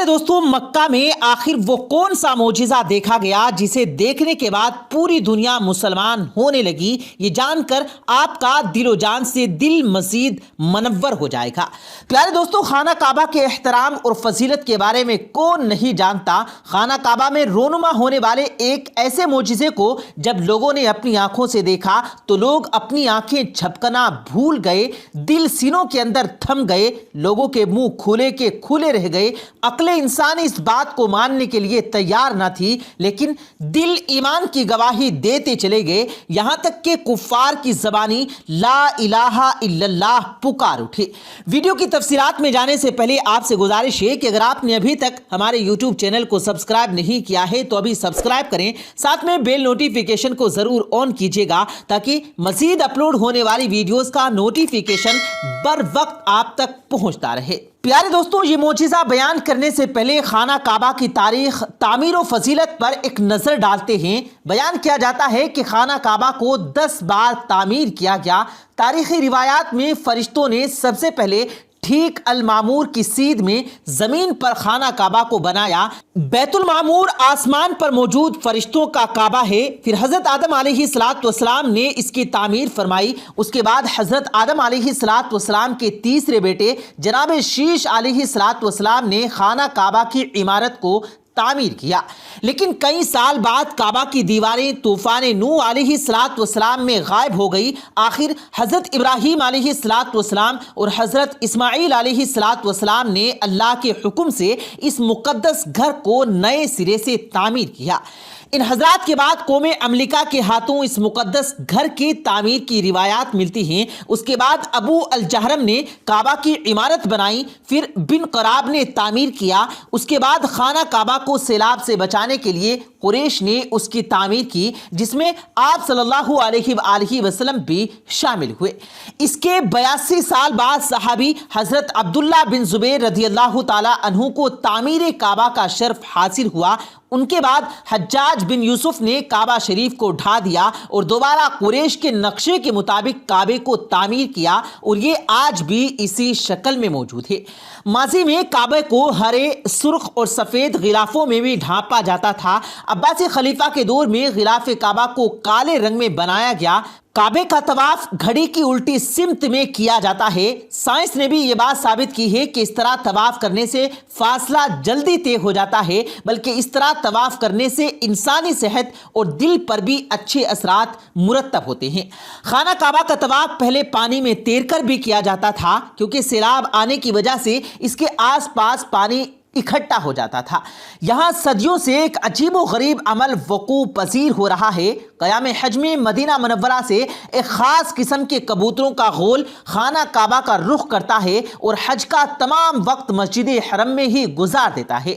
دوستوں، مکہ میں آخر وہ کون سا معجزہ دیکھا گیا جسے دیکھنے کے بعد پوری دنیا مسلمان ہونے لگی؟ یہ جان کر آپ کا دل و جان سے دل مزید منور ہو جائے گا۔ پیارے دوستوں، خانہ کعبہ کے احترام اور فضیلت کے بارے میں کون نہیں جانتا؟ خانہ کعبہ میں رونما ہونے والے ایک ایسے معجزے کو جب لوگوں نے اپنی آنکھوں سے دیکھا تو لوگ اپنی آنکھیں جھپکنا بھول گئے، دل سینوں کے اندر تھم گئے، لوگوں کے منہ کھلے کے کھلے رہ گئے۔ عقل انسانی اس بات کو ماننے کے لیے تیار نہ تھی، لیکن دل ایمان کی گواہی دیتے چلے گئے، یہاں تک کہ کفار کی زبانی لا الہ الا اللہ پکار اٹھے۔ ویڈیو کی تفصیلات میں جانے سے پہلے آپ سے گزارش ہے کہ اگر آپ نے ابھی تک ہمارے یوٹیوب چینل کو سبسکرائب نہیں کیا ہے تو ابھی سبسکرائب کریں، ساتھ میں بیل نوٹیفیکیشن کو ضرور آن کیجیے گا تاکہ مزید اپلوڈ ہونے والی ویڈیوز کا نوٹیفیکیشن بر وقت آپ تک پہنچتا رہے۔ پیارے دوستوں، یہ معجزہ بیان کرنے سے پہلے خانہ کعبہ کی تاریخ، تعمیر و فضیلت پر ایک نظر ڈالتے ہیں۔ بیان کیا جاتا ہے کہ خانہ کعبہ کو 10 بار تعمیر کیا گیا۔ تاریخی روایات میں فرشتوں نے سب سے پہلے ٹھیک المعمور کی سیدھ میں زمین پر خانہ کعبہ کو بنایا۔ بیت المعمور آسمان پر موجود فرشتوں کا کعبہ ہے۔ پھر حضرت آدم علیہ السلام نے اس کی تعمیر فرمائی۔ اس کے بعد حضرت آدم علیہ السلام کے تیسرے بیٹے جناب شیش علیہ السلام نے خانہ کعبہ کی عمارت کو تعمیر کیا، لیکن کئی سال بعد کعبہ کی دیواریں طوفان نوح علیہ السلام میں غائب ہو گئی۔ آخر حضرت ابراہیم علیہ السلام اور حضرت اسماعیل علیہ السلام نے اللہ کے حکم سے اس مقدس گھر کو نئے سرے سے تعمیر کیا۔ ان حضرات کے بعد قوم املکہ کے ہاتھوں اس مقدس گھر کے تعمیر کی روایات ملتی ہیں۔ اس کے بعد ابو الجہرم نے کعبہ کی عمارت بنائی، پھر بن قراب نے تعمیر کیا۔ اس کے بعد خانہ کعبہ کو سیلاب سے بچانے کے لیے قریش نے اس کی تعمیر کی، جس میں آپ صلی اللہ علیہ وآلہ وسلم بھی شامل ہوئے۔ اس کے 82 سال بعد صحابی حضرت عبداللہ بن زبیر رضی اللہ تعالی عنہ کو تعمیر کعبہ کا شرف حاصل ہوا۔ ان کے بعد حجاج بن یوسف نے کعبہ شریف کو ڈھا دیا اور دوبارہ قریش کے نقشے کے مطابق کعبے کو تعمیر کیا، اور یہ آج بھی اسی شکل میں موجود ہے۔ ماضی میں کعبے کو ہرے، سرخ اور سفید غلافوں میں بھی ڈھانپا جاتا تھا۔ عباسی خلیفہ کے دور میں غلاف کعبہ کو کالے رنگ میں بنایا گیا۔ کعبے کا طواف گھڑی کی الٹی سمت میں کیا جاتا ہے۔ سائنس نے بھی یہ بات ثابت کی ہے کہ اس طرح طواف کرنے سے فاصلہ جلدی طے ہو جاتا ہے، بلکہ اس طرح طواف کرنے سے انسانی صحت اور دل پر بھی اچھے اثرات مرتب ہوتے ہیں۔ خانہ کعبہ کا طواف پہلے پانی میں تیر کر بھی کیا جاتا تھا، کیونکہ سیلاب آنے کی وجہ سے اس کے آس پاس پانی اکٹھا ہو جاتا تھا۔ یہاں صدیوں سے ایک عجیب و غریب عمل وقوع پذیر ہو رہا ہے۔ قیام حج میں مدینہ منورہ سے ایک خاص قسم کے کبوتروں کا غول خانہ کعبہ کا رخ کرتا ہے اور حج کا تمام وقت مسجد حرم میں ہی گزار دیتا ہے۔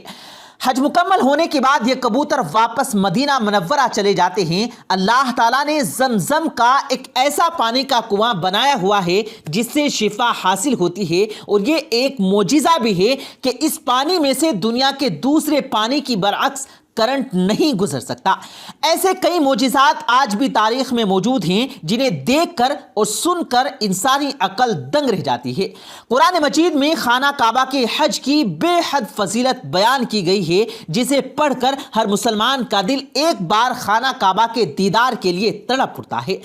حج مکمل ہونے کے بعد یہ کبوتر واپس مدینہ منورہ چلے جاتے ہیں۔ اللہ تعالیٰ نے زمزم کا ایک ایسا پانی کا کنواں بنایا ہوا ہے جس سے شفا حاصل ہوتی ہے، اور یہ ایک معجزہ بھی ہے کہ اس پانی میں سے دنیا کے دوسرے پانی کی برعکس کرنٹ نہیں گزر سکتا۔ ایسے کئی معجزات آج بھی تاریخ میں موجود ہیں جنہیں دیکھ کر اور سن کر انسانی عقل دنگ رہ جاتی ہے۔ قرآن مجید میں خانہ کعبہ کے حج کی بے حد فضیلت بیان کی گئی ہے، جسے پڑھ کر ہر مسلمان کا دل ایک بار خانہ کعبہ کے دیدار کے لیے تڑپ اٹھتا ہے۔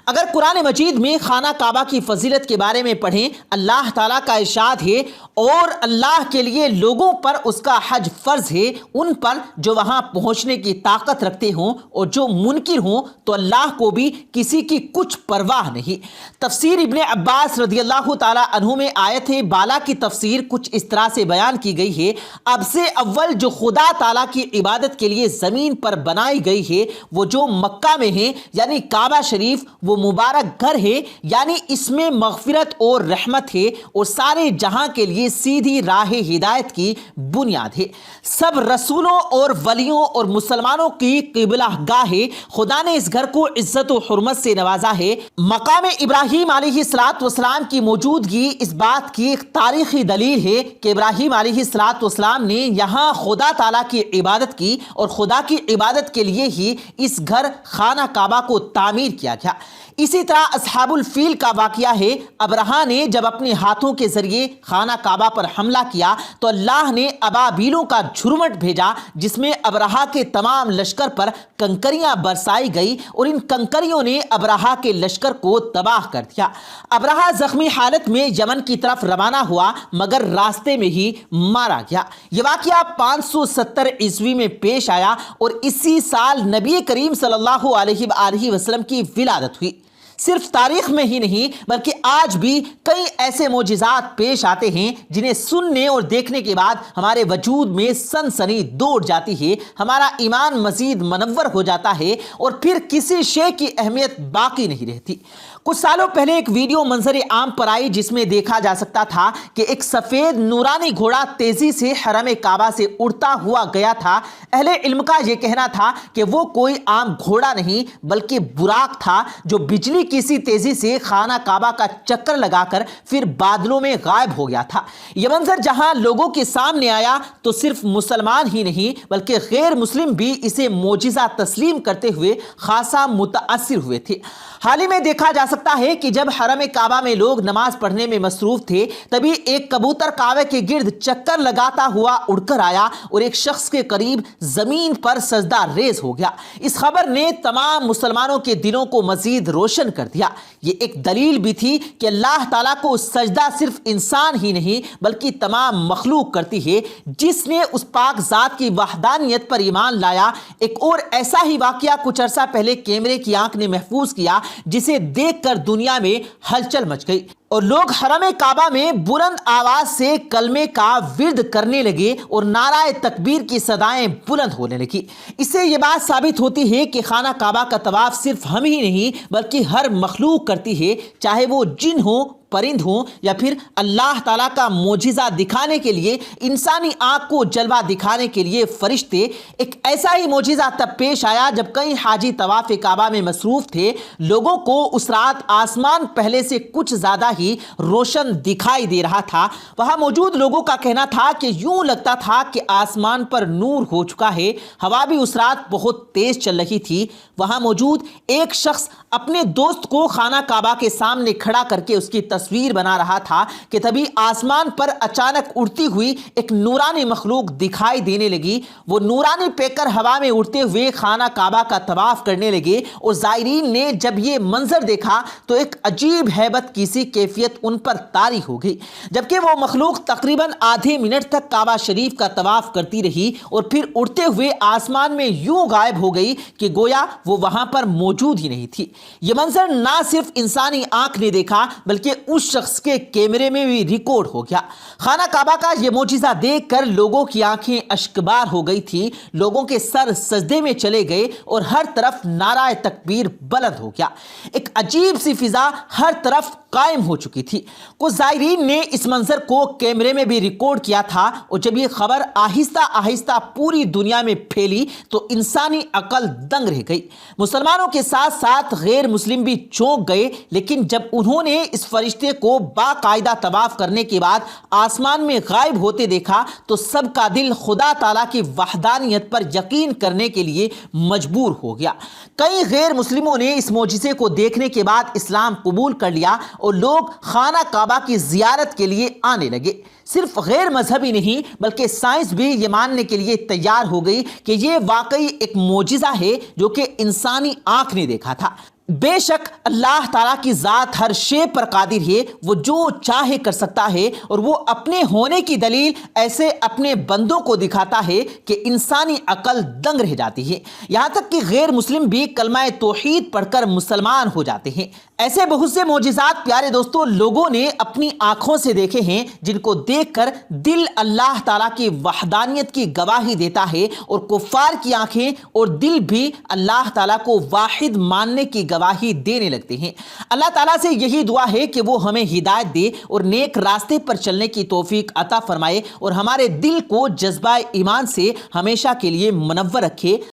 اگر قرآن مجید میں خانہ کعبہ کی فضیلت کے بارے میں پڑھیں، اللہ تعالیٰ کا ارشاد ہے، اور اللہ کے لیے لوگوں پر اس کا حج فرض ہے، ان پر جو وہاں پہنچنے کی طاقت رکھتے ہوں اور جو منکر ہوں، تو اللہ کو بھی کسی کی کچھ پرواہ نہیں۔ تفسیر ابن عباس رضی اللہ تعالی عنہ میں آیت بالا کی تفسیر کچھ اس طرح سے بیان کی گئی ہے: اب سے اول جو خدا تعالیٰ کی عبادت کے لیے زمین پر بنائی گئی ہے، وہ جو مکہ میں ہے، یعنی کعبہ شریف، وہ مبارک گھر ہے، یعنی اس میں مغفرت اور رحمت ہے، اور سارے جہاں کے لیے سیدھی راہ ہدایت کی بنیاد ہے۔ سب رسولوں اور ولیوں اور مسلمانوں کی قبلہ گاہ ہے۔ خدا نے اس گھر کو عزت و حرمت سے نوازا ہے۔ مقام ابراہیم علیہ السلام کی موجودگی اس بات کی ایک تاریخی دلیل ہے کہ ابراہیم علیہ السلام نے یہاں خدا تعالیٰ کی عبادت کی، اور خدا کی عبادت کے لیے ہی اس گھر خانہ کعبہ کو تعمیر کیا گیا۔ اسی طرح اصحاب الفیل کا واقعہ ہے۔ ابرہہ نے جب اپنے ہاتھوں کے ذریعے خانہ کعبہ پر حملہ کیا تو اللہ نے ابابیلوں کا جھرمٹ بھیجا جس میں ابرہہ کے تمام لشکر پر کنکریاں برسائی گئی اور ان کنکریوں نے ابرہہ کے لشکر کو تباہ کر دیا۔ ابرہہ زخمی حالت میں یمن کی طرف روانہ ہوا مگر راستے میں ہی مارا گیا۔ یہ واقعہ 570 عیسوی میں پیش آیا اور اسی سال نبی کریم صلی اللہ علیہ وآلہ وسلم کی ولادت ہوئی۔ صرف تاریخ میں ہی نہیں بلکہ آج بھی کئی ایسے معجزات پیش آتے ہیں جنہیں سننے اور دیکھنے کے بعد ہمارے وجود میں سنسنی دوڑ جاتی ہے، ہمارا ایمان مزید منور ہو جاتا ہے اور پھر کسی شے کی اہمیت باقی نہیں رہتی۔ کچھ سالوں پہلے ایک ویڈیو منظر عام پر آئی جس میں دیکھا جا سکتا تھا کہ ایک سفید نورانی گھوڑا تیزی سے حرم کعبہ سے اڑتا ہوا گیا تھا۔ اہل علم کا یہ کہنا تھا کہ وہ کوئی عام گھوڑا نہیں بلکہ براق تھا جو بجلی کی سی تیزی سے خانہ کعبہ کا چکر لگا کر پھر بادلوں میں غائب ہو گیا تھا۔ یہ منظر جہاں لوگوں کے سامنے آیا تو صرف مسلمان ہی نہیں بلکہ غیر مسلم بھی اسے معجزہ تسلیم کرتے ہوئے خاصا متاثر ہوئے تھے۔ حال ہی میں دیکھا جا سکتا ہے کہ جب حرم کعبہ میں لوگ نماز پڑھنے میں مصروف تھے تبھی ایک کبوتر کعبے کے گرد چکر لگاتا ہوا اڑ کر آیا اور ایک شخص کے قریب زمین پر سجدہ ریز ہو گیا۔ اس خبر نے تمام مسلمانوں کے دلوں کو مزید روشن کر دیا۔ یہ ایک دلیل بھی تھی کہ اللہ تعالیٰ کو سجدہ صرف انسان ہی نہیں بلکہ تمام مخلوق کرتی ہے۔ جس نے اس پاک ذات کی وحدانیت پر ایمان لایا۔ ایک اور ایسا ہی واقعہ کچھ عرصہ پہلے کیمرے کی آنکھ نے محفوظ کیا جسے دیکھ کر دنیا میں ہلچل مچ گئی اور لوگ حرم کعبہ میں بلند آواز سے کلمے کا ورد کرنے لگے اور نعرہ تکبیر کی صدائیں بلند ہونے لگی۔ اس سے یہ بات ثابت ہوتی ہے کہ خانہ کعبہ کا طواف صرف ہم ہی نہیں بلکہ ہر مخلوق کرتی ہے، چاہے وہ جن ہو، پرند ہوں یا پھر اللہ تعالیٰ کا معجزہ دکھانے کے لیے انسانی آنکھ کو جلوہ دکھانے کے لیے فرشتے۔ ایک ایسا ہی معجزہ تب پیش آیا جب کئی حاجی طواف کعبہ میں مصروف تھے۔ لوگوں کو اس رات آسمان پہلے سے کچھ زیادہ ہی روشن دکھائی دے رہا تھا۔ وہاں موجود لوگوں کا کہنا تھا کہ یوں لگتا تھا کہ آسمان پر نور ہو چکا ہے۔ ہوا بھی اس رات بہت تیز چل رہی تھی۔ وہاں موجود ایک شخص اپنے دوست کو خانہ کعبہ کے سامنے کھڑا کر کے اس کی تصویر بنا رہا تھا کہ تبھی آسمان پر اچانک اڑتی ہوئی ایک نورانی مخلوق دکھائی دینے لگی۔ وہ نورانی پیکر ہوا میں اڑتے ہوئے خانہ کعبہ کا طواف کرنے لگے اور زائرین نے جب یہ منظر دیکھا تو ایک عجیب ہیبت کی سی کیفیت ان پر طاری ہو گئی، جبکہ وہ مخلوق تقریباً آدھے منٹ تک کعبہ شریف کا طواف کرتی رہی اور پھر اڑتے ہوئے آسمان میں یوں غائب ہو گئی کہ گویا وہ وہاں پر موجود ہی نہیں تھی۔ یہ منظر نہ صرف انسانی آنکھ نے دیکھا بلکہ اس شخص کے کیمرے میں بھی ریکارڈ ہو گیا۔ خانہ کعبہ کا یہ معجزہ دیکھ کر لوگوں کی آنکھیں اشکبار ہو گئی تھی، لوگوں کے سر سجدے میں چلے گئے اور ہر طرف نعرہ تکبیر بلند ہو گیا۔ ایک عجیب سی فضا ہر طرف قائم ہو چکی تھی۔ کچھ زائرین نے اس منظر کو کیمرے میں بھی ریکارڈ کیا تھا اور جب یہ خبر آہستہ آہستہ پوری دنیا میں پھیلی تو انسانی عقل دنگ رہ گئی۔ مسلمانوں کے ساتھ ساتھ غیر مسلم بھی چونک گئے، لیکن جب انہوں نے اس فرشتے کو باقاعدہ طواف کرنے کے بعد آسمان میں غائب ہوتے دیکھا تو سب کا دل خدا تعالیٰ کی وحدانیت پر یقین کرنے کے لیے مجبور ہو گیا۔ کئی غیر مسلموں نے اس معجزے کو دیکھنے کے بعد اسلام قبول کر لیا اور لوگ خانہ کعبہ کی زیارت کے لیے آنے لگے۔ صرف غیر مذہبی نہیں بلکہ سائنس بھی یہ ماننے کے لیے تیار ہو گئی کہ یہ واقعی ایک معجزہ ہے جو کہ انسانی آنکھ نے دیکھا تھا۔ بے شک اللہ تعالیٰ کی ذات ہر شے پر قادر ہے، وہ جو چاہے کر سکتا ہے اور وہ اپنے ہونے کی دلیل ایسے اپنے بندوں کو دکھاتا ہے کہ انسانی عقل دنگ رہ جاتی ہے۔ یہاں تک کہ غیر مسلم بھی کلمہ توحید پڑھ کر مسلمان ہو جاتے ہیں۔ ایسے بہت سے معجزات پیارے دوستوں لوگوں نے اپنی آنکھوں سے دیکھے ہیں جن کو دیکھ کر دل اللہ تعالیٰ کی وحدانیت کی گواہی دیتا ہے اور کفار کی آنکھیں اور دل بھی اللہ تعالیٰ کو واحد ماننے کی گواہی دینے لگتے ہیں۔ اللہ تعالیٰ سے یہی دعا ہے کہ وہ ہمیں ہدایت دے اور نیک راستے پر چلنے کی توفیق عطا فرمائے اور ہمارے دل کو جذبہ ایمان سے ہمیشہ کے لیے منور رکھے۔